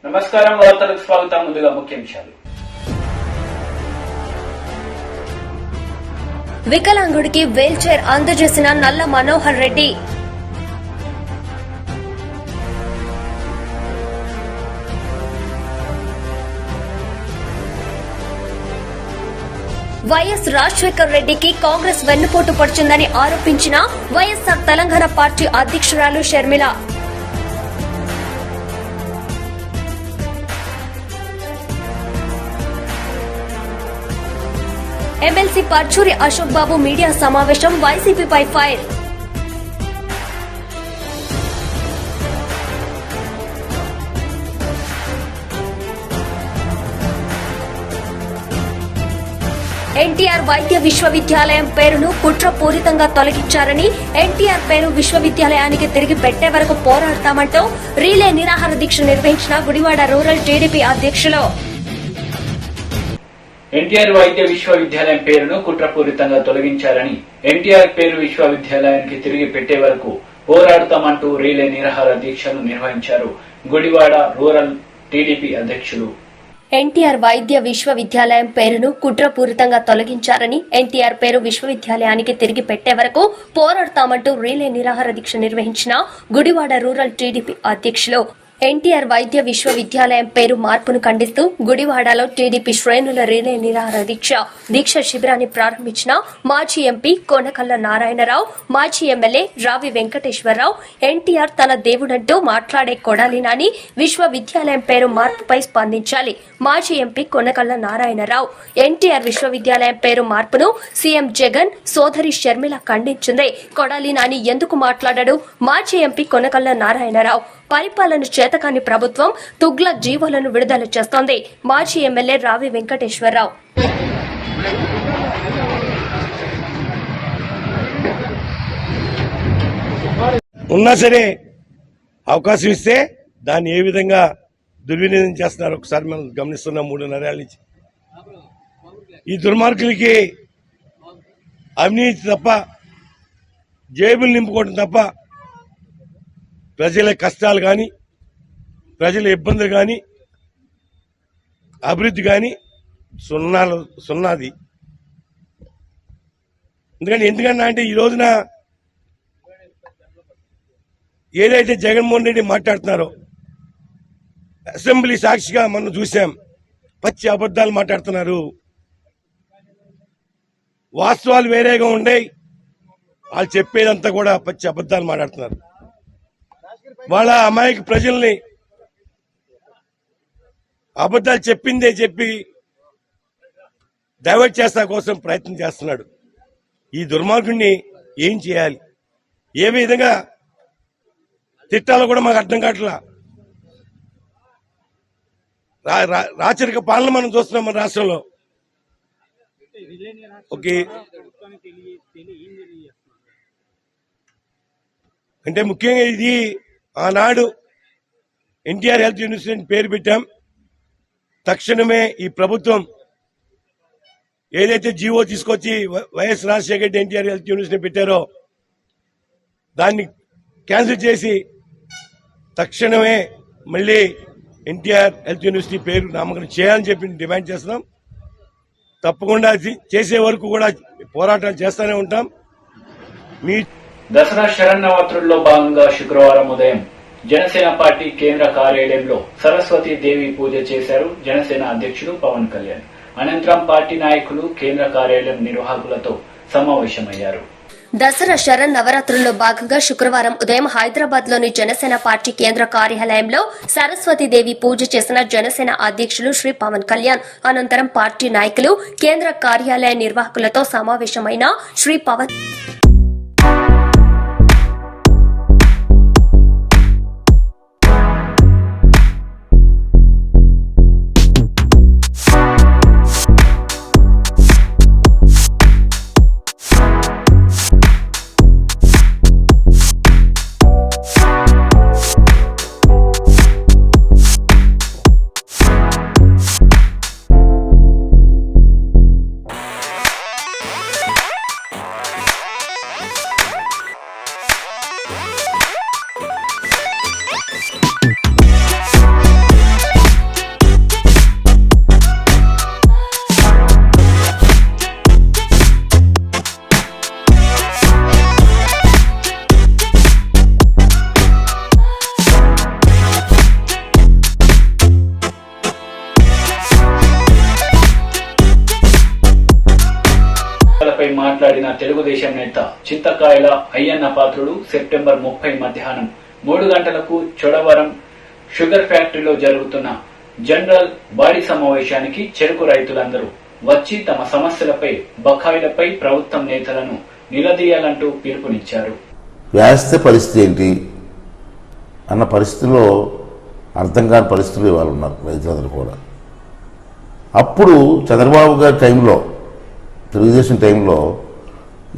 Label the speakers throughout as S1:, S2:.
S1: నమస్కారం, వార్తలకు స్వాగతం. ముందుగా ముఖ్యాంశాలు.
S2: వికలాంగుడికి వీల్ చైర్ అందజేసిన నల్ల మనోహర్ రెడ్డి. వైఎస్ రాజశేఖర్ రెడ్డికి కాంగ్రెస్ వెన్నుపోటు పడుతుందని ఆరోపించిన వైఎస్ఆర్ తెలంగాణ పార్టీ అధ్యక్షురాలు షర్మిల. ఎమ్మెల్సీ పర్చూరి అశోక్ బాబు మీడియా సమావేశం, వైసీపీపై ఫైర్. ఎన్టీఆర్ వైద్య విశ్వవిద్యాలయం పేరును కుట్రపూరితంగా తొలగించారని, ఎన్టీఆర్ పేరు విశ్వవిద్యాలయానికి తిరిగి పెట్టే వరకు పోరాడతామంటూ రీలే నిరాహార దీక్ష నిర్వహించిన గుడివాడ రూరల్ టీడీపీ అధ్యక్షులు.
S1: ఎన్టీఆర్ వైద్య విశ్వవిద్యాలయం పేరును కుట్రపూరితంగా తొలగించారని, ఎన్టీఆర్ పేరు విశ్వవిద్యాలయానికి తిరిగి పెట్టే వరకు పోరాడతామంటూ రీలే నిరాహార దీక్షను నిర్వహించారు గుడివాడ రూరల్ టీడీపీ అధ్యక్షులు.
S2: ఎన్టీఆర్ వైద్య విశ్వవిద్యాలయం పేరును కుట్రపూరితంగా తొలగించారని, ఎన్టీఆర్ పేరు విశ్వవిద్యాలయానికి తిరిగి పెట్టే వరకు పోరాడతామంటూ రీలే నిరాహార దీక్ష నిర్వహించిన గుడివాడ రూరల్ టీడీపీ అధ్యక్షులు. ఎన్టీఆర్ వైద్య విశ్వవిద్యాలయం పేరు మార్పును ఖండిస్తూ గుడివాడలో టీడీపీ శ్రేణుల రీలే నిరాహార దీక్ష శిబిరాన్ని ప్రారంభించిన మాజీ ఎంపీ కొనకళ్ళ నారాయణరావు, మాజీ ఎమ్మెల్యే రావి వెంకటేశ్వరరావు, ఎన్టీఆర్ తన దేవుడంటూ మాట్లాడే కొడాలి నాని విశ్వవిద్యాలయం పేరు మార్పుపై స్పందించాలి. మాజీ ఎంపీ కొనకళ్ళ నారాయణరావు ఎన్టీఆర్ విశ్వవిద్యాలయం పేరు మార్పును సీఎం జగన్ సోదరి షర్మిల ఖండించింది. కొడాలి నాని ఎందుకు మాట్లాడాడు? మాజీ ఎంపీ కొనకళ్ళ నారాయణరావు పరిపాలన చేతకాని ప్రభుత్వం తుగ్లక్ జీవోలను విడుదల చేస్తోంది. మాజీ ఎమ్మెల్యే రావి వెంకటేశ్వరరావు.
S3: ఉన్నా సరే అవకాశం ఇస్తే దాన్ని ఏ విధంగా దుర్వినియోగం చేస్తున్నారు ఒకసారి మనం గమనిస్తున్నాం. 3.5 ఏళ్ల నుంచి ఈ దుర్మార్గులకి అవినీతి తప్ప, జేబులు నింపుకోవడం తప్ప ప్రజల కష్టాలు కానీ, ప్రజల ఇబ్బందులు కానీ, అభివృద్ధి కానీ సున్నాది. ఎందుకన్నా అంటే ఈ రోజున ఏదైతే జగన్మోహన్ రెడ్డి మాట్లాడుతున్నారో, అసెంబ్లీ సాక్షిగా మనం చూసాం, పచ్చి అబద్దాలు మాట్లాడుతున్నారు. వాస్తవాలు వేరేగా ఉండేవి, వాళ్ళు చెప్పేదంతా కూడా పచ్చి అబద్దాలు మాట్లాడుతున్నారు. వాళ్ళ అమాయక ప్రజల్ని అబద్దాలు చెప్పిందే చెప్పి డైవర్ట్ చేస్తా కోసం ప్రయత్నం చేస్తున్నాడు. ఈ దుర్మార్గుడిని ఏం చేయాలి, ఏ విధంగా తిట్టాలో కూడా మాకు అర్థం కావట్లా. రాచరిక పాలన మనం చూస్తున్నాం మన రాష్ట్రంలో. ఓకే, అంటే ముఖ్యంగా ఇది ఆనాడు ఎన్టీఆర్ హెల్త్ యూనివర్సిటీ పేరు పెట్టాం. తక్షణమే ఈ ప్రభుత్వం ఏదైతే జీవో తీసుకొచ్చి YS Rajasekhara Reddy NTR health university పెట్టారో దాన్ని క్యాన్సిల్ చేసి తక్షణమే మళ్ళీ ఎన్టీఆర్ హెల్త్ యూనివర్సిటీ పేరు నామకరణం చేయాలని చెప్పి డిమాండ్ చేస్తున్నాం. తప్పకుండా చేసే వరకు కూడా పోరాటాలు చేస్తూనే ఉంటాం. మీ
S1: దసరా శరన్నవరాత్రుల్లో భాగంగా శుక్రవారం ఉదయం జనసేన పార్టీ కేంద్ర కార్యాలయంలో సరస్వతీ దేవి పూజ చేశారు జనసేన అధ్యక్షుడు పవన్ కళ్యాణ్. అనంతరం పార్టీ నాయకులు కేంద్ర కార్యాలయం నిర్వాహకులతో సమావేశమయ్యారు.
S2: దసరా శరన్నవరాత్రుల్లో భాగంగా శుక్రవారం ఉదయం హైదరాబాద్ లోని జనసేన పార్టీ కేంద్ర కార్యాలయంలో సరస్వతీదేవి పూజ చేసిన జనసేన అధ్యక్షులు శ్రీ పవన్ కళ్యాణ్. అనంతరం పార్టీ నాయకులు కేంద్ర కార్యాలయ నిర్వాహకులతో సమావేశమైన శ్రీ పవన్
S1: మాట్లాడిన తెలుగుదేశం నేత చింతకాయల అయ్యన్న పాత్రుడు సెప్టెంబర్ 30 మధ్యాహ్నం 3 గంటలకు చోడవరం షుగర్ ఫ్యాక్టరీలో జరుగుతున్న జనరల్ బాడీ సమావేశానికి చెరుకు రైతులందరూ వచ్చి తమ సమస్యలపై బకాయిలపై ప్రభుత్వం నేతలను నిలదీయాలంటూ పిలుపునిచ్చారు.
S4: వేస్తే పరిస్థితి ఏంటి అన్న పరిస్థితిలో అర్థం కాని పరిస్థితులు ఇవాళ ఉన్నారు రైతులందరూ కూడా. అప్పుడు చంద్రబాబు గారి టైంలో, తెలుగుదేశం టైంలో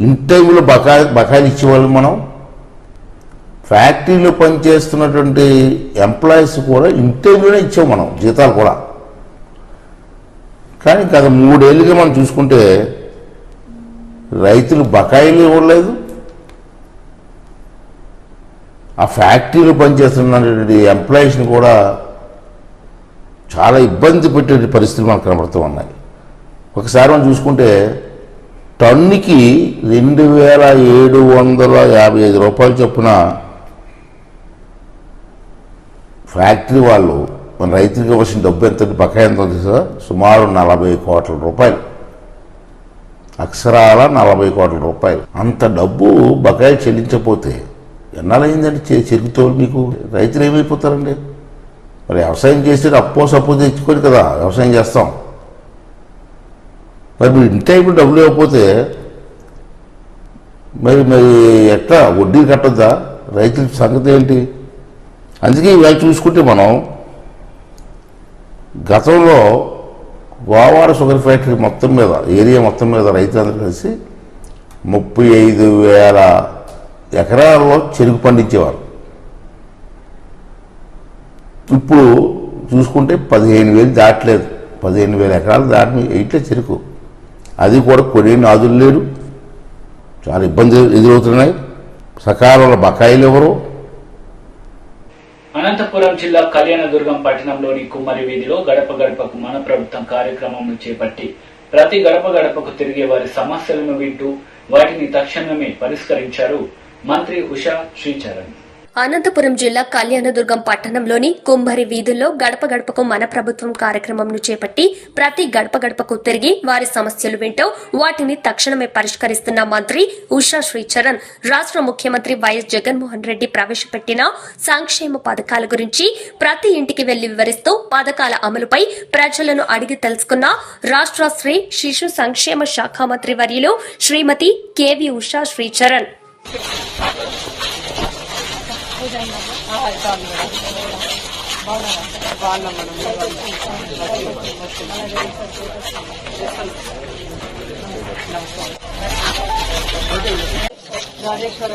S4: ఇన్ టైంలో బకాయిలు ఇచ్చేవాళ్ళు. మనం ఫ్యాక్టరీలో పనిచేస్తున్నటువంటి ఎంప్లాయీస్ కూడా ఇన్ టైంలోనే ఇచ్చాం మనం జీతాలు కూడా. కానీ గత 3 ఏళ్ళుగా మనం చూసుకుంటే రైతులు బకాయిలు ఇవ్వలేదు, ఆ ఫ్యాక్టరీలో పనిచేస్తున్నటువంటి ఎంప్లాయీస్ని కూడా చాలా ఇబ్బంది పెట్టే పరిస్థితులు మనకు కనబడుతూ ఉన్నాయి. ఒకసారి మనం చూసుకుంటే టన్నుకి 2755 రూపాయలు చొప్పున ఫ్యాక్టరీ వాళ్ళు మన రైతులకు ఇవ్వాల్సిన డబ్బు ఎంత, బకాయి ఎంత తెలుసా? సుమారు 40 కోట్ల రూపాయలు. అక్షరాల 40 కోట్ల రూపాయలు. అంత డబ్బు బకాయి చెల్లించకపోతే ఎన్నాళ్ళయిందండి చెరుకుతోలు మీకు? రైతులు ఏమైపోతారండి? మరి వ్యవసాయం చేస్తే అప్పో సప్పో తెచ్చుకొని కదా వ్యవసాయం చేస్తాం. మరి మీరు ఇన్ టైంలో డబ్బులు ఇవ్వకపోతే మరి ఎట్లా వడ్డీ కట్టొద్దా? రైతుల సంగతి ఏంటి? అందుకే ఇవాళ చూసుకుంటే మనం గతంలో గోవాడ షుగర్ ఫ్యాక్టరీ మొత్తం మీద, ఏరియా మొత్తం మీద రైతులందరూ కలిసి 35,000 ఎకరాల్లో చెరుకు పండించేవారు. ఇప్పుడు చూసుకుంటే 15,000 దాటలేదు. 15,000 ఎకరాలు దాటి వేయట్లే చెరుకు. అది కూడా కొన్ని నాదులు లేరు, చాలా ఇబ్బందులు ఎదురవుతున్నాయి. సకాలంలో బకాయిలు ఎవరు?
S1: అనంతపురం జిల్లా కళ్యాణదుర్గం పట్టణంలోని కుమ్మరి వీధిలో గడప గడపకు మన ప్రభుత్వం కార్యక్రమంను చేపట్టి ప్రతి గడప గడపకు తిరిగే వారి సమస్యలను వింటూ వాటిని తక్షణమే పరిష్కరించారు మంత్రి ఉషా శ్రీచరణ్.
S2: అనంతపురం జిల్లా కళ్యాణదుర్గం పట్టణంలోని కుంభరి వీధుల్లో గడప గడపకు మన ప్రభుత్వం కార్యక్రమంను చేపట్టి ప్రతి గడప గడపకు తిరిగి వారి సమస్యలు వింటూ వాటిని తక్షణమే పరిష్కరిస్తున్న మంత్రి ఉషా శ్రీచరణ్ రాష్ట్ర ముఖ్యమంత్రి వైఎస్ జగన్మోహన్ రెడ్డి ప్రవేశపెట్టిన సంక్షేమ పథకాల గురించి ప్రతి ఇంటికి వెళ్లి వివరిస్తూ పథకాల అమలుపై ప్రజలను అడిగి తెలుసుకున్న రాష్ట్ర స్త్రీ శిశు సంక్షేమ శాఖ మంత్రి వర్యులు శ్రీమతి కేవి ఉషా శ్రీచరణ్.
S5: రాజేశ్వర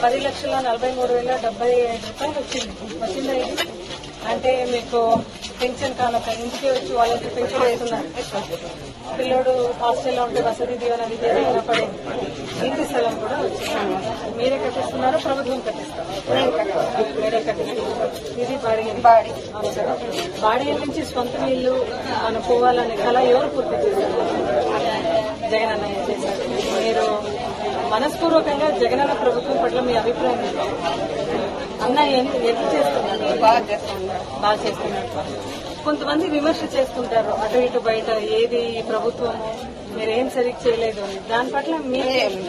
S5: 10,43,075 వచ్చిందా ఇది? అంటే మీకు పెన్షన్ కానుక ఇంటికి వచ్చి వాళ్ళకి పెన్షన్ వేస్తున్నారు. పిల్లోడు హాస్టల్లో ఉంటే వసతి దీవెన విద్య పడేది. ఇంటి స్థలం కూడా వచ్చింది. మీరే కట్టిస్తున్నారా? ప్రభుత్వం కట్టిస్తారు? మీరే కట్టిస్తున్నారు. ఇది బాడీ నుంచి సొంత ఇల్లు అనుకోవాలనే కళ ఎవరు పూర్తి చేశారు? జగన్ అన్నయ్య చేశారు. మీరు మనస్పూర్వకంగా జగనన్న ప్రభుత్వం పట్ల మీ అభిప్రాయం ఏంటి? అన్నయ్య ఎట్లా చేస్తున్నారు? బాగా చేస్తున్నారు. కొంతమంది విమర్శ చేసుకుంటారు అటు ఇటు బయట, ఏది ప్రభుత్వము మీరేం సరిగ్గా చేయలేదు అని. దాని పట్ల మీరు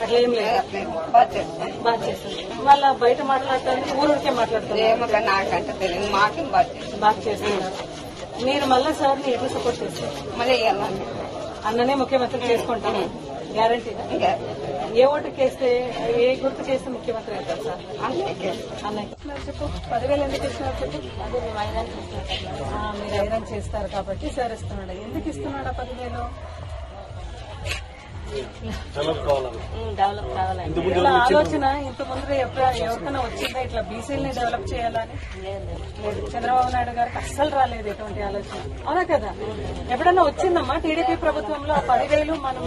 S5: అట్లా ఏం లేదు, బాగా చేస్తుంది. వాళ్ళ బయట మాట్లాడతారు, ఊరికే మాట్లాడతారు, బాగా చేస్తున్నారు. మీరు మళ్ళా సార్ని ఎట్లా సపోర్ట్ చేస్తారు? అన్ననే ముఖ్యమంత్రి చేసుకుంటాను గ్యారంటీ. ఏ ఓటుకేస్తే, ఏ గుర్తుకేస్తే ముఖ్యమంత్రి అవుతారు సార్? అన్నయ్య చెప్పు. 10,000 ఎందుకు ఇస్తున్నారు చెప్పు? అదే మీరు ఐరన్ చేస్తారు కాబట్టి సార్ ఇస్తున్నాడు. ఎందుకు ఇస్తున్నాడు 10,000? డెవలప్ కావాలని ఇట్లా ఆలోచన ఇంత ముందు ఎవరికైనా వచ్చిందా? ఇట్లా బీసీలని డెవలప్ చేయాలని చంద్రబాబు నాయుడు గారికి అస్సలు రాలేదు ఎటువంటి ఆలోచన, అవునా కదా? ఎప్పుడన్నా వచ్చిందమ్మా టీడీపీ ప్రభుత్వంలో 10,000 మన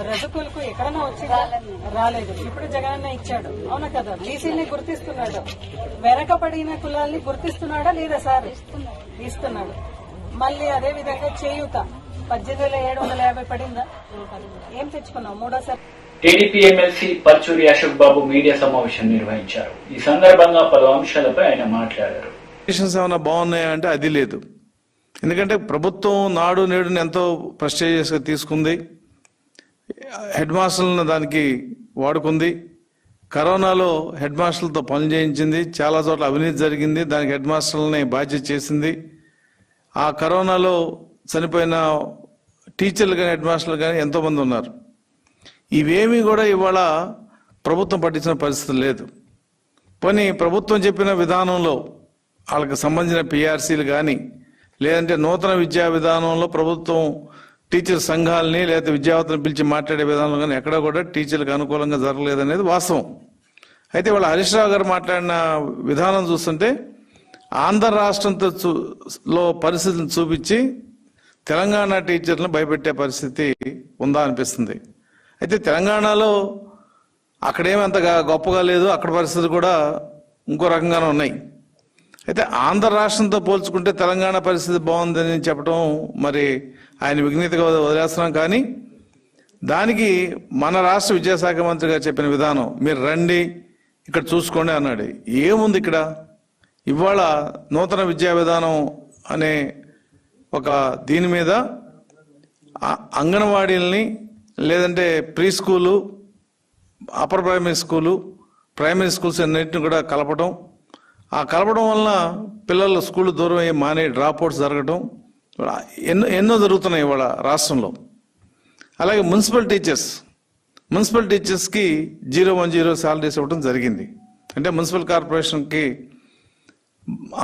S5: రజకులకు ఎక్కడన్నా వచ్చిందా? రాలేదు. ఇప్పుడు జగనన్న ఇచ్చాడు, అవునా కదా? బీసీని గుర్తిస్తున్నాడు, వెనకబడిన కులాల్ని గుర్తిస్తున్నాడా లేదా సార్? ఇస్తున్నాడు. మళ్ళీ అదే విధంగా చేయూత 18,750 పడిందా? ఏం తెచ్చుకున్నాం? మూడోసారి
S1: టీడీపీ ఎమ్మెల్సీ పర్చూరి అశోక్ బాబు మీడియా సమావేశం నిర్వహించారు. ఈ సందర్భంగా పలు అంశాలపై ఆయన మాట్లాడారు.
S6: ఏమైనా బాగున్నాయా అంటే అది లేదు. ఎందుకంటే ప్రభుత్వం నాడు నేడుని ఎంతో ప్రెస్టీజియస్ గా తీసుకుంది. హెడ్ మాస్టర్లను దానికి వాడుకుంది. కరోనాలో హెడ్ మాస్టర్లతో పనులు చేయించింది. చాలా చోట్ల అవినీతి జరిగింది. దానికి హెడ్ మాస్టర్లని బాధ్యత చేసింది. ఆ కరోనాలో చనిపోయిన టీచర్లు కానీ హెడ్ మాస్టర్లు కానీ ఎంతోమంది ఉన్నారు. ఇవేమీ కూడా ఇవాళ ప్రభుత్వం పట్టించిన పరిస్థితి లేదు. పోనీ ప్రభుత్వం చెప్పిన విధానంలో వాళ్ళకి సంబంధించిన పిఆర్సీలు కానీ లేదంటే నూతన విద్యా విధానంలో ప్రభుత్వం టీచర్ సంఘాలని లేదా విద్యావేత్తలను పిలిచి మాట్లాడే విధానంలో కానీ ఎక్కడా కూడా టీచర్లకు అనుకూలంగా జరగలేదనేది వాస్తవం. అయితే వాళ్ళ హరీష్ రావు గారు మాట్లాడిన విధానం చూస్తుంటే ఆంధ్ర రాష్ట్రంతో లో పరిస్థితిని చూపించి తెలంగాణ టీచర్లను భయపెట్టే పరిస్థితి ఉందా అనిపిస్తుంది. అయితే తెలంగాణలో అక్కడేమీ అంత గొప్పగా లేదు, అక్కడ పరిస్థితులు కూడా ఇంకో రకంగానే ఉన్నాయి. అయితే ఆంధ్ర రాష్ట్రంతో పోల్చుకుంటే తెలంగాణ పరిస్థితి బాగుందని చెప్పడం మరి ఆయన విఘ్నతగా వదిలేస్తున్నాం. కానీ దానికి మన రాష్ట్ర విద్యాశాఖ మంత్రి గారు చెప్పిన విధానం, మీరు రండి ఇక్కడ చూసుకోండి అన్నాడు. ఏముంది ఇక్కడ? ఇవాళ నూతన విద్యా విధానం అనే ఒక దీని మీద అంగన్వాడీలని లేదంటే pre school, upper primary school, primary schools అన్నింటిని కూడా కలపడం, ఆ కలపడం వలన పిల్లలు స్కూల్ దూరం అయ్యి మానే డ్రాప్అవుట్స్ జరగడం ఎన్నో జరుగుతున్నాయి ఇవాళ రాష్ట్రంలో. అలాగే మున్సిపల్ టీచర్స్కి 010 శాలరీస్ ఇవ్వడం జరిగింది. అంటే మున్సిపల్ కార్పొరేషన్కి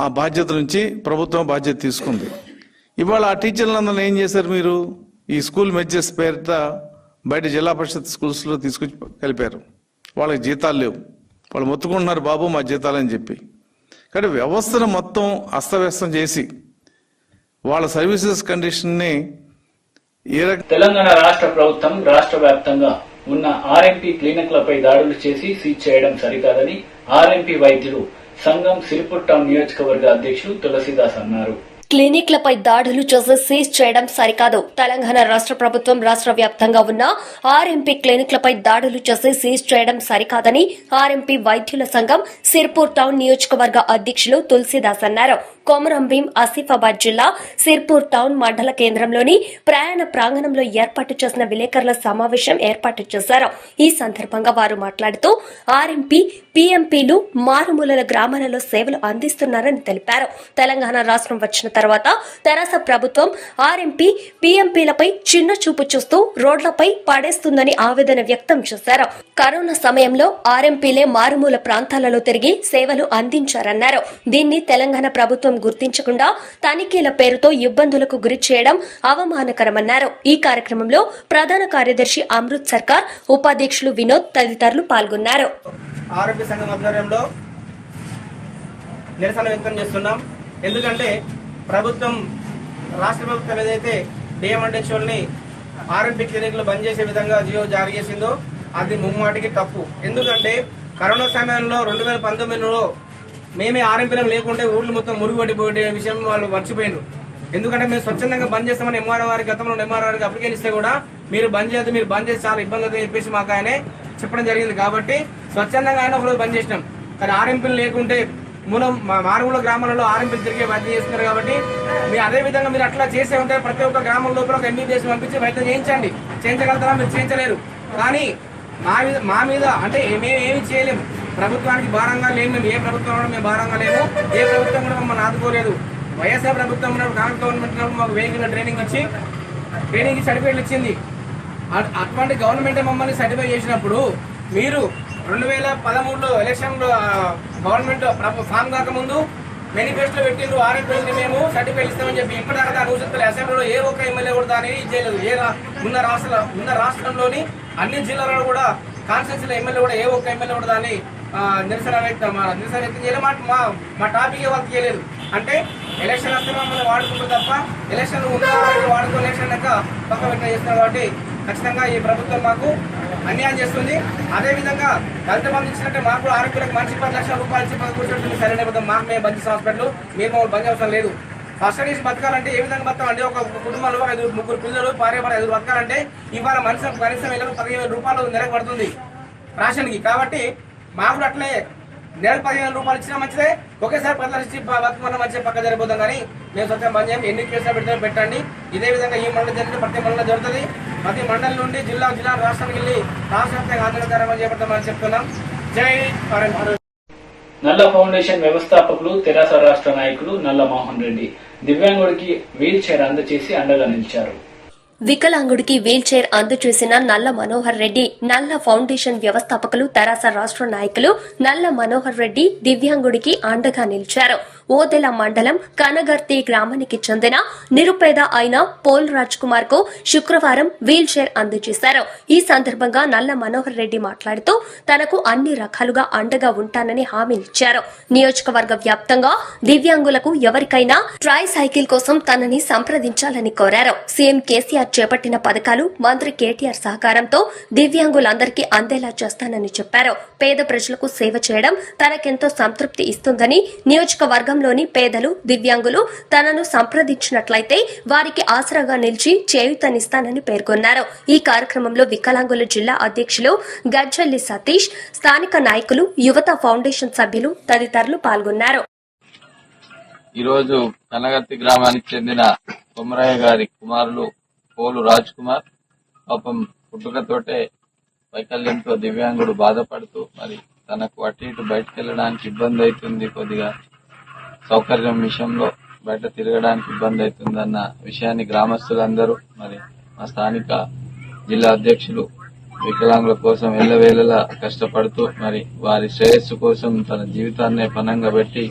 S6: ఆ బాధ్యత నుంచి ప్రభుత్వం బాధ్యత తీసుకుంది. ఇవాళ ఆ టీచర్లందరూ ఏం చేశారు? మీరు ఈ స్కూల్ మెచ్చేసి పేరిట బయట జిల్లా పరిషత్ స్కూల్స్లో తీసుకొచ్చి కలిపారు. వాళ్ళకి జీతాలు లేవు, వాళ్ళు మొత్తుకుంటున్నారు బాబు మా జీతాలని చెప్పి. కానీ వ్యవస్థను మొత్తం అస్తవ్యస్తం చేసి వాళ్ళ సర్వీసెస్ కండిషన్ని
S1: తెలంగాణ రాష్ట్ర ప్రభుత్వం రాష్ట్ర వ్యాప్తంగా ఉన్న ఆర్ఎంపీ క్లినిక్లపై దాడులు చేసి సీజ్ చేయడం సరికాదని ఆర్ఎంపీ వైద్యులు సంఘం సిరిపూర్ టౌన్ నియోజకవర్గ అధ్యక్షులు తులసిదాస్ అన్నారు.
S2: క్లినిక్లపై దాడులు చేసి సీజ్ చేయడం సరికాదు. తెలంగాణ రాష్ట్ర ప్రభుత్వం రాష్ట్ర వ్యాప్తంగా ఉన్న ఆర్ఎంపీ క్లినిక్లపై దాడులు చేసి సీజ్ చేయడం సరికాదని ఆర్ఎంపీ వైద్యుల సంఘం సిర్పూర్ టౌన్ నియోజకవర్గ అధ్యక్షులు తులసిదాస్ అన్నారు. కొమరంభీం ఆసిఫాబాద్ జిల్లా సిర్పూర్ టౌన్ మండల కేంద్రంలోని ప్రయాణ ప్రాంగణంలో ఏర్పాటు చేసిన విలేకరుల సమావేశం ఏర్పాటు చేశారు. ఈ సందర్భంగా వారు మాట్లాడుతూ ఆర్ఎంపీ, పీఎంపీలు మారుమూలల గ్రామాలలో సేవలు అందిస్తున్నారని తెలిపారు. తెలంగాణ రాష్ట్రం వచ్చిన తర్వాత తెరాస ప్రభుత్వం ఆర్ఎంపీ, పీఎంపీలపై చిన్న చూపు చూస్తూ రోడ్లపై పడేస్తుందని ఆవేదన వ్యక్తం చేశారు. కరోనా సమయంలో ఆర్ఎంపీలే మారుమూల ప్రాంతాలలో తిరిగి సేవలు అందించారన్నారు. దీన్ని తెలంగాణ ప్రభుత్వం గుర్తించకుండా తనిఖీల పేరుతో ఇబ్బందులకు గురి చేయడం అవమానకరమన్నారు. ఈ కార్యక్రమంలో ప్రధాన కార్యదర్శి అమృత్ సర్కార్, ఉపాధ్యక్షులు వినోద్ తదితరులు పాల్గొన్నారు.
S7: ఆరోగ్య సంఘం ఆధ్వర్యంలో నిరసన వ్యక్తం చేస్తున్నాం. ఎందుకంటే రాష్ట్ర ప్రభుత్వం ఏదైతే డిఎంఎండ్హెచ్ఓల్ని ఆర్ఎంపీ క్లినిక్లు బంద్ చేసే విధంగా జియో జారీ చేసిందో అది ముమ్మాటికి తప్పు. ఎందుకంటే కరోనా సమయంలో 2019లో మేమే ఆర్ఎంపీలం లేకుంటే ఊర్లు మొత్తం మురుగుపడిపోయే విషయం వాళ్ళు మర్చిపోయినారు. ఎందుకంటే మేము స్వచ్ఛందంగా బంద్ చేస్తామని ఎంఆర్ఓ వారికి గతంలో ఎంఆర్ఓ వారికి అప్లికేషన్ ఇస్తే కూడా మీరు బంద్ చేయదు, మీరు బంద్ చేసి చాలా ఇబ్బంది అవుతుందని చెప్పేసి మాకు ఆయనే చెప్పడం జరిగింది. కాబట్టి స్వచ్ఛందంగా ఆయన ఒకరోజు బంద్ చేసినాం. కానీ ఆర్ఎంపీలు లేకుంటే మారుమూల గ్రామాలలో ఆర్ఎంపీలు తిరిగే వైద్యం చేస్తున్నారు. కాబట్టి మీరు అదే విధంగా మీరు అట్లా చేసే ఉంటే ప్రతి ఒక్క గ్రామం లోపల ఒక ఎంబీబీఎస్ పంపించి వైద్యం చేయించండి. చేయించగలుగుతారా? మీరు చేయించలేరు. కానీ మా మీద అంటే మేము ఏమి చేయలేము. ప్రభుత్వానికి భారంగా లేము. మేము ఏ ప్రభుత్వం కూడా మేము భారంగా లేము. ఏ ప్రభుత్వం కూడా మమ్మల్ని ఆదుకోలేదు. వైఎస్ఆర్ ప్రభుత్వం కాంగ్రెస్ గవర్నమెంట్ మాకు వేగిన ట్రైనింగ్ వచ్చి ట్రైనింగ్కి సర్టిఫికేట్లు ఇచ్చింది. అటువంటి గవర్నమెంట్ మమ్మల్ని సర్టిఫై చేసినప్పుడు మీరు 2013లో ఎలక్షన్లో గవర్నమెంట్ ఫామ్ కాకముందు మేనిఫెస్టో పెట్టిండ్రు ఆర్ఎంపీని మేము సర్టిఫికేట్ ఇస్తామని చెప్పి ఇప్పటిదాకా దాని ఊసెత్తలే. అసెంబ్లీలో ఏ ఒక్క ఎమ్మెల్యే కూడా దాన్ని చేయలేదు. ఉన్న రాష్ట్రంలోని అన్ని జిల్లాలలో కూడా కాన్స్టిట్యూన్సీలో ఎమ్మెల్యే కూడా ఏ ఒక్క ఎమ్మెల్యే కూడా దాన్ని నిరసన వ్యక్తం చేయలేదు. మా టాపిక్ వాళ్ళు చేయలేదు. అంటే ఎలక్షన్ వస్తే మమ్మల్ని వాడుకుంటారు తప్ప ఎలక్షన్ వాడుకో ఎలక్షన్ లెక్క పక్క పెట్టిన చేస్తున్నారు. కాబట్టి ఖచ్చితంగా ఈ ప్రభుత్వం మాకు అన్యాయం చేస్తుంది. అదేవిధంగా దళిత బంధు ఇచ్చినట్టే మాకు ఆరోగ్యాలకు మనిషి 10 లక్షల రూపాయలు ఇచ్చి 10 కూర్చోండి సరైన విధంగా మాకు మేము బంద్ హాస్పిటల్ మీరు మమ్మల్ని బంద్ అవసరం లేదు. ఫస్ట్ డేస్ బతకాలంటే ఏ విధంగా బతకాలంటే ఒక కుటుంబంలో 5-3 పిల్లలు 5 బతకాలంటే ఇవాళ కనీసం 15,000 రూపాయలు నెలకు పడుతుంది రేషన్కి. కాబట్టి మాకు అట్లే నెలకు 15,000 రూపాయలు ఇచ్చినా మంచిదే, ఒకేసారి 10 లక్షలు ఇచ్చి బతుకున్న మంచిగా పక్క జరిపోతాం. కానీ మేము స్వచ్ఛంగా బంద్ చేయం. ఎన్ని కేసులు పెట్టండి. ఇదే విధంగా ఈ మండలం జరిగితే ప్రతి మండలం జరుగుతుంది. ప్రతి మండలం నుండి జిల్లా రాష్ట్రానికి వెళ్ళి రాష్ట్ర ఆందోళన కార్యక్రమం చేపడతామని చెప్తున్నాం. జై భారత్.
S1: నల్ల ఫౌండేషన్ వ్యవస్థాపకులు తెరాస రాష్ట్ర నాయకులు నల్ల మోహన్ రెడ్డి దివ్యాంగుడికి వీల్ చైర్ అందజేసి అండగా నిలిచారు.
S2: వికలాంగుడికి వీల్ చైర్ అందజేసిన నల్ల మనోహర్ రెడ్డి నల్ల ఫౌండేషన్ వ్యవస్థాపకులు తెరాస రాష్ట్ర నాయకులు నల్ల మనోహర్ రెడ్డి దివ్యాంగుడికి అండగా నిలిచారు. ఓదెల మండలం కనగర్తి గ్రామానికి చెందిన నిరుపేద అయిన పోల్ రాజ్ కుమార్ కు శుక్రవారం వీల్ చైర్ అందజేశారు. ఈ సందర్భంగా నల్ల మనోహర్ రెడ్డి మాట్లాడుతూ తనకు అన్ని రకాలుగా అండగా ఉంటానని హామీనిచ్చారు. నియోజకవర్గ వ్యాప్తంగా దివ్యాంగులకు ఎవరికైనా ట్రై సైకిల్ కోసం తనని సంప్రదించాలని కోరారు. సీఎం కేసీఆర్ చేపట్టిన పథకాలు మంత్రి కేటీఆర్ సహకారంతో దివ్యాంగులందరికీ అందేలా చేస్తానని చెప్పారు. పేద ప్రజలకు సేవ చేయడం తనకెంతో సంతృప్తి ఇస్తుందని, నియోజకవర్గంలోని పేదలు దివ్యాంగులు తనను సంప్రదించినట్లయితే వారికి ఆసరాగా నిలిచి చేయూతనిస్తానని పేర్కొన్నారు. ఈ కార్యక్రమంలో వికలాంగుల జిల్లా అధ్యక్షులు గజ్జల్లి సతీష్, స్థానిక నాయకులు, యువత ఫౌండేషన్ సభ్యులు తదితరులు పాల్గొన్నారు.
S8: ఈరోజు కనగర్తి గ్రామానికి చెందిన కొమరయ్య గారి కుమారులు పోలు రాజ్ కుమార్ పాపం పుట్టుకతోటే వైకల్యంతో దివ్యాంగుడు బాధపడుతూ మరి తనకు అటు ఇటు బయటకు వెళ్ళడానికి ఇబ్బంది అవుతుంది, కొద్దిగా సౌకర్యం విషయంలో బయట తిరగడానికి ఇబ్బంది అవుతుందన్న విషయాన్ని గ్రామస్తులందరూ మరి మా స్థానిక జిల్లా అధ్యక్షులు వికలాంగుల కోసం ఎల్లవేళలా కష్టపడుతూ మరి వారి శ్రేయస్సు కోసం తన జీవితాన్నే పణంగా పెట్టి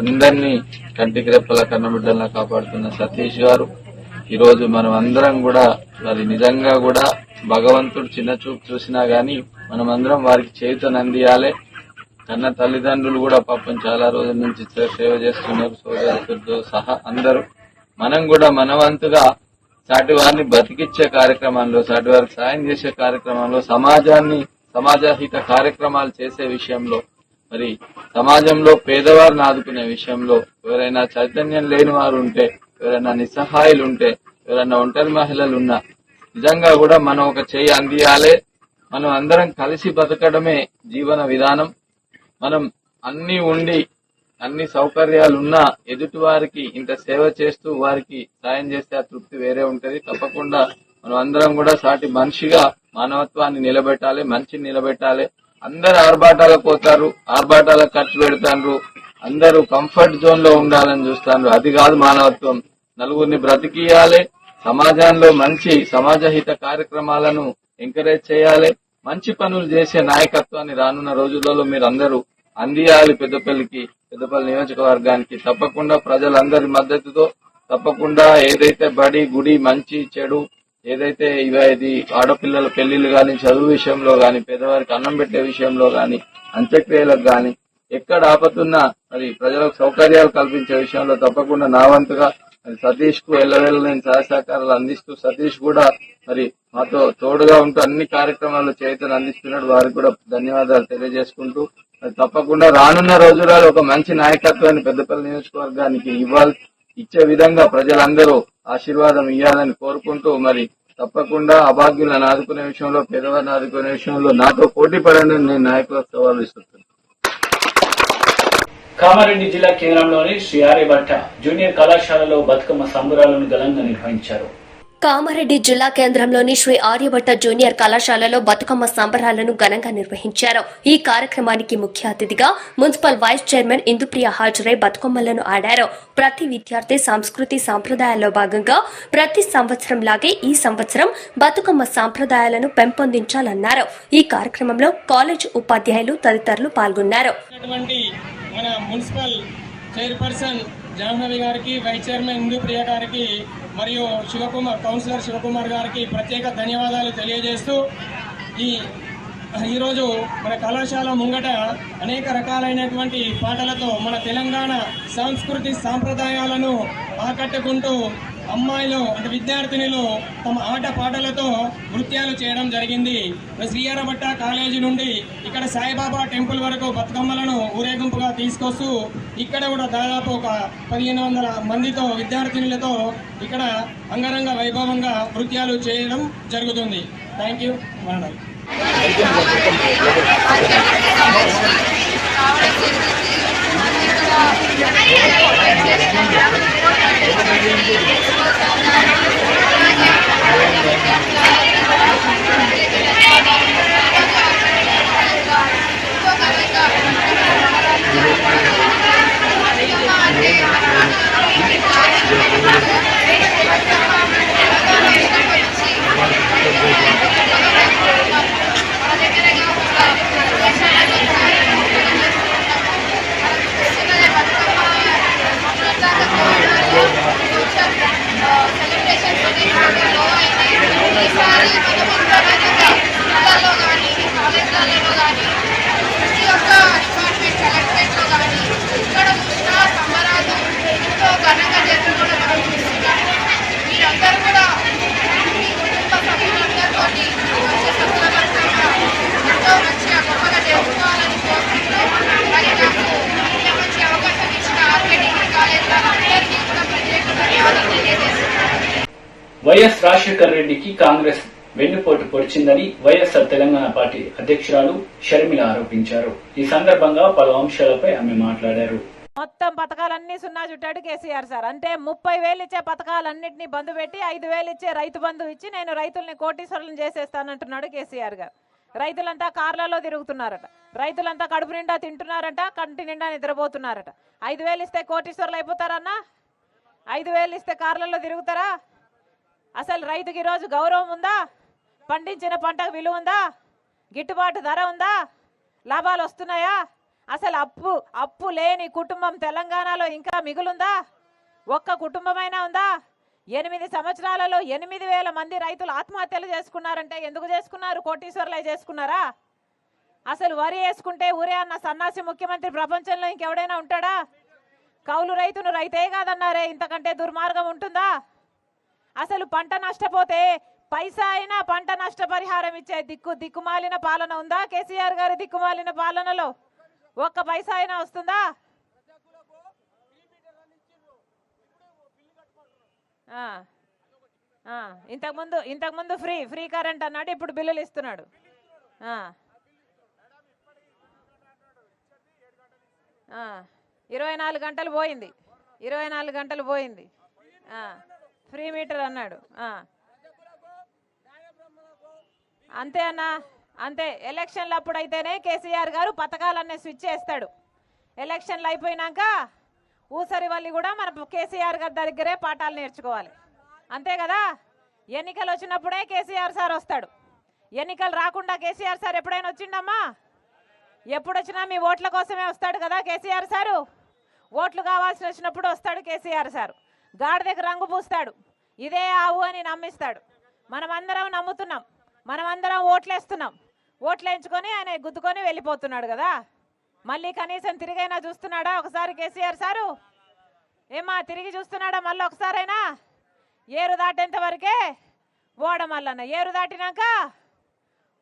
S8: అందరినీ కంటికి రెప్పల కన్నబిడ్డల్లా కాపాడుతున్న సతీష్ గారు ఈరోజు మనం అందరం కూడా మరి నిజంగా కూడా భగవంతుడు చిన్న చూపు చూసినా గాని మనం అందరం వారికి చేతుని అందియాలి. కన్న తల్లిదండ్రులు కూడా పాపం చాలా రోజుల నుంచి సేవ చేస్తున్నారు, సోదరులతో సహా అందరూ. మనం కూడా మన వంతుగా సాటి వారిని బతికిచ్చే కార్యక్రమంలో, సాటి వారికి సాయం చేసే కార్యక్రమంలో, సమాజహిత కార్యక్రమాలు చేసే విషయంలో, మరి సమాజంలో పేదవారిని ఆదుకునే విషయంలో ఎవరైనా చైతన్యం లేని వారు ఉంటే, ఎవరైనా నిస్సహాయులు ఉంటే, ఎవరైనా ఒంటరి మహిళలు ఉన్నా నిజంగా కూడా మనం ఒక చేయి అందియాలి. మనం అందరం కలిసి బతకడమే జీవన విధానం. మనం అన్ని ఉండి అన్ని సౌకర్యాలున్నా ఎదుటి వారికి ఇంత సేవ చేస్తూ వారికి సాయం చేస్తే ఆ తృప్తి వేరే ఉంటది. తప్పకుండా మనం అందరం కూడా సాటి మనిషిగా మానవత్వాన్ని నిలబెట్టాలి, మంచిని నిలబెట్టాలి. అందరు ఆర్భాటాలకు పోతారు, ఆర్భాటాలకు ఖర్చు పెడతారు, అందరూ కంఫర్ట్ జోన్ లో ఉండాలని చూస్తారు. అది కాదు మానవత్వం. నలుగురిని బ్రతికియాలి, సమాజంలో మంచి సమాజహిత కార్యక్రమాలను ఎంకరేజ్ చేయాలి, మంచి పనులు చేసే నాయకత్వాన్ని రానున్న రోజులలో మీరు అందరూ అందియాలి. పెద్దపల్లి నియోజకవర్గానికి తప్పకుండా ప్రజలందరి మద్దతుతో తప్పకుండా ఏదైతే బడి గుడి మంచి చెడు ఏదైతే ఇది ఆడపిల్లల పెళ్లిళ్లు గాని, చదువు విషయంలో గాని, పేదవారికి అన్నం పెట్టే విషయంలో గాని, అంత్యక్రియలకు గాని ఎక్కడ ఆపతున్నా మరి ప్రజలకు సౌకర్యాలు కల్పించే విషయంలో తప్పకుండా నా వంతుగా సతీష్ కు ఎల్లవేళ నేను సహకారాలు అందిస్తూ, సతీష్ కూడా మరి మాతో తోడుగా ఉంటూ అన్ని కార్యక్రమాల్లో చేతులు అందిస్తున్నాడు. వారికి కూడా ధన్యవాదాలు తెలియజేసుకుంటూ తప్పకుండా రానున్న రోజులలో ఒక మంచి నాయకత్వాన్ని పెద్దపల్లి నియోజకవర్గానికి ఇచ్చే విధంగా ప్రజలందరూ ఆశీర్వాదం ఇవ్వాలని కోరుకుంటూ మరి తప్పకుండా అభాగ్యులను ఆదుకునే విషయంలో, పేదవారిని ఆదుకునే విషయంలో నాతో పోటీ పడని నేను నాయకులకు సవాలు ఇస్తున్నాను.
S1: కామారెడ్డి జిల్లా కేంద్రంలోని శ్రీ ఆర్యభట్ట జూనియర్ కళాశాలలో బతుకమ్మ సంబరాలను ఘనంగా నిర్వహించారు.
S2: కామారెడ్డి జిల్లా కేంద్రంలోని శ్రీ ఆర్యభట్ట జూనియర్ కళాశాలలో బతుకమ్మ సంబరాలను ఘనంగా నిర్వహించారు. ఈ కార్యక్రమానికి ముఖ్య అతిథిగా మున్సిపల్ వైస్ చైర్మన్ ఇందుప్రియ హాజరై బతుకమ్మలను ఆడారు. ప్రతి విద్యార్థి సంస్కృతి సంప్రదాయాల్లో భాగంగా ప్రతి సంవత్సరం లాగే ఈ సంవత్సరం బతుకమ్మ సంప్రదాయాలను పెంపొందించాలన్నారు. ఈ కార్యక్రమంలో కాలేజ్ ఉపాధ్యాయులు తదితరులు పాల్గొన్నారు.
S9: మన మున్సిపల్ చైర్పర్సన్ జాహ్నవి గారికి, వైస్ చైర్మన్ ఇందుప్రియ గారికి మరియు కౌన్సిలర్ శివకుమార్ గారికి ప్రత్యేక ధన్యవాదాలు తెలియజేస్తూ ఈరోజు మన కళాశాల ముంగట అనేక రకాలైనటువంటి పాటలతో మన తెలంగాణ సంస్కృతి సాంప్రదాయాలను ఆకట్టుకుంటూ అమ్మాయిలు అంటే విద్యార్థినులు తమ ఆట పాటలతో నృత్యాలు చేయడం జరిగింది. శ్రీ ఆర్యభట్ట కాలేజీ నుండి ఇక్కడ సాయిబాబా టెంపుల్ వరకు బతుకమ్మలను ఊరేగింపుగా తీసుకొస్తూ ఇక్కడ కూడా దాదాపు ఒక 1500 మందితో విద్యార్థినులతో ఇక్కడ అంగరంగ వైభవంగా నృత్యాలు చేయడం జరుగుతుంది. Thank you.
S10: Thank you.
S1: YS Rajasekhar రెడ్డికి కాంగ్రెస్ వెన్నుపోటు పొడిచిందని వైఎస్ఆర్ తెలంగాణ పార్టీ అధ్యక్షురాలు షర్మిల ఆరోపించారు. ఈ సందర్భంగా పలు అంశాలపై ఆమె మాట్లాడారు.
S10: మొత్తం పథకాలన్నీ సున్నా చుట్టాడు కేసీఆర్ సార్. అంటే 30,000 ఇచ్చే పథకాలన్నింటినీ బంద్ పెట్టి 5,000 ఇచ్చే రైతు బంధు ఇచ్చి నేను రైతుల్ని కోటీశ్వరులను చేసేస్తానంటున్నాడు కేసీఆర్ గారు. రైతులంతా కార్లలో తిరుగుతున్నారట, రైతులంతా కడుపు నిండా తింటున్నారట, కంటి నిండా నిద్రపోతున్నారట. 5,000 ఇస్తే కోటీశ్వరులు అయిపోతారన్నా? 5,000 ఇస్తే కార్లలో తిరుగుతారా? అసలు రైతుకి ఈరోజు గౌరవం ఉందా? పండించిన పంటకు విలువ ఉందా? గిట్టుబాటు ధర ఉందా? లాభాలు వస్తున్నాయా? అసలు అప్పు లేని కుటుంబం తెలంగాణలో ఇంకా మిగులుందా? ఒక్క కుటుంబమైనా ఉందా? 8 సంవత్సరాలలో 8,000 మంది రైతులు ఆత్మహత్యలు చేసుకున్నారంటే ఎందుకు చేసుకున్నారు? కోటీశ్వరులై చేసుకున్నారా? అసలు వరి వేసుకుంటే ఊరే అన్న సన్నాసి ముఖ్యమంత్రి ప్రపంచంలో ఇంకెవడైనా ఉంటాడా? కౌలు రైతును రైతే కాదన్నారే, ఇంతకంటే దుర్మార్గం ఉంటుందా? అసలు పంట నష్టపోతే పైసా అయినా పంట నష్టపరిహారం ఇచ్చే దిక్కుమాలిన పాలన ఉందా? కేసీఆర్ గారి దిక్కుమాలిన పాలనలో ఒక్క పైసా అయినా వస్తుందా? ఇంతకుముందు ఫ్రీ కరెంట్ అన్నాడు, ఇప్పుడు బిల్లులు ఇస్తున్నాడు. 24 గంటలు పోయింది, 24 గంటలు పోయింది. ఫ్రీ మీటర్ అన్నాడు. అంతే అన్నా, అంతే. ఎలక్షన్లు అప్పుడైతేనే కేసీఆర్ గారు పథకాలన్నీ స్విచ్ చేస్తాడు. ఎలక్షన్లు అయిపోయినాక ఊసరి వల్లి కూడా మన కేసీఆర్ గారి దగ్గరే పాఠాలు నేర్చుకోవాలి, అంతే కదా? ఎన్నికలు వచ్చినప్పుడే కేసీఆర్ సార్ వస్తాడు. ఎన్నికలు రాకుండా కేసీఆర్ సార్ ఎప్పుడైనా వచ్చిండమ్మా? ఎప్పుడు వచ్చినా మీ ఓట్ల కోసమే వస్తాడు కదా కేసీఆర్ సారు. ఓట్లు కావాల్సి వచ్చినప్పుడు వస్తాడు కేసీఆర్ సారు. గాడిదకి రంగు పూస్తాడు, ఇదే ఆవు అని నమ్మిస్తాడు. మనమందరం నమ్ముతున్నాం, మనమందరం ఓట్లేస్తున్నాం. ఓట్లు వేయించుకొని ఆయన గుద్దుకొని వెళ్ళిపోతున్నాడు కదా. మళ్ళీ కనీసం తిరిగైనా చూస్తున్నాడా ఒకసారి కేసీఆర్ సారు? ఏమా తిరిగి చూస్తున్నాడా మళ్ళీ ఒకసారైనా? ఏరు దాటేంత వరకే బోడమల్లన్న, ఏరు దాటినాక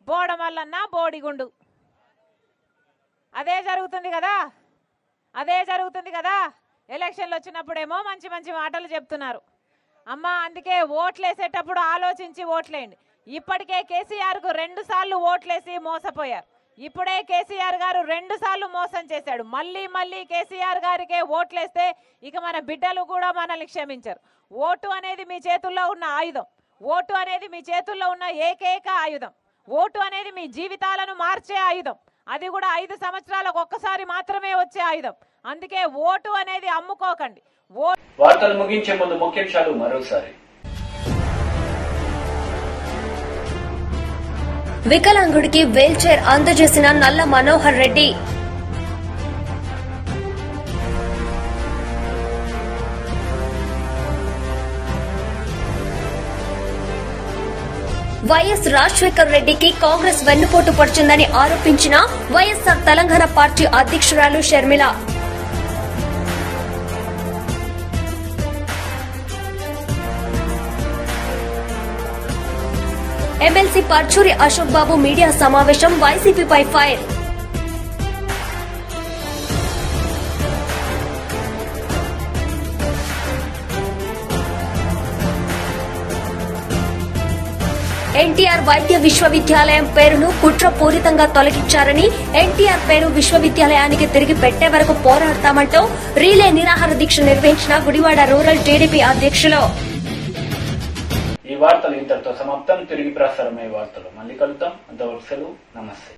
S10: బోడమల్లన్న బోడిగుండు. అదే జరుగుతుంది కదా, అదే జరుగుతుంది కదా. ఎలక్షన్లు వచ్చినప్పుడేమో మంచి మంచి మాటలు చెప్తున్నారు. అమ్మ అందుకే ఓట్లేసేటప్పుడు ఆలోచించి ఓట్లేయండి. ఇప్పటికే కేసీఆర్కు 2 సార్లు ఓట్లేసి మోసపోయారు. ఇప్పుడే కేసీఆర్ గారు 2 సార్లు మోసం చేశాడు. మళ్ళీ కేసీఆర్ గారికే ఓట్లేస్తే ఇక మన బిడ్డలు కూడా మనల్ని క్షమించరు. ఓటు అనేది మీ చేతుల్లో ఉన్న ఆయుధం. ఓటు అనేది మీ చేతుల్లో ఉన్న ఏకైక ఆయుధం. ఓటు అనేది మీ జీవితాలను మార్చే ఆయుధం. అది కూడా 5 సంవత్సరాలకు ఒక్కసారి మాత్రమే వచ్చే ఆయుధం. అందుకే ఓటు అనేది అమ్ముకోకండి.
S1: వార్తలు ముగించే ముందు ముఖ్యాంశాలు మరోసారి.
S2: వికలాంగుడికి వీల్ చైర్ అందజేసిన నల్ల మనోహర్ రెడ్డి. వైఎస్ రాజశేఖర్ రెడ్డికి కాంగ్రెస్ వెన్నుపోటు పొడిచిందని ఆరోపించిన వైఎస్ఆర్ తెలంగాణ పార్టీ అధ్యక్షురాలు షర్మిల. ఎమ్మెల్సీ పర్చూరి అశోక్ బాబు మీడియా సమావేశం, వైసీపీపై ఫైర్. ఎన్టీఆర్ వైద్య విశ్వవిద్యాలయం పేరును కుట్రపూరితంగా తొలగించారని, ఎన్టీఆర్ పేరు విశ్వవిద్యాలయానికి తిరిగి పెట్టే వరకు పోరాడతామంటూ రీలే నిరాహార దీక్ష నిర్వహించిన గుడివాడ రూరల్ టీడీపీ అధ్యక్షులు.
S1: ఈ వార్తలు ఇంతటితో సమాప్తం. తిరిగి ప్రసారమయ్యే వార్తలు మళ్ళీ కలుద్దాం. అంతవరకు సెలవు, నమస్తే.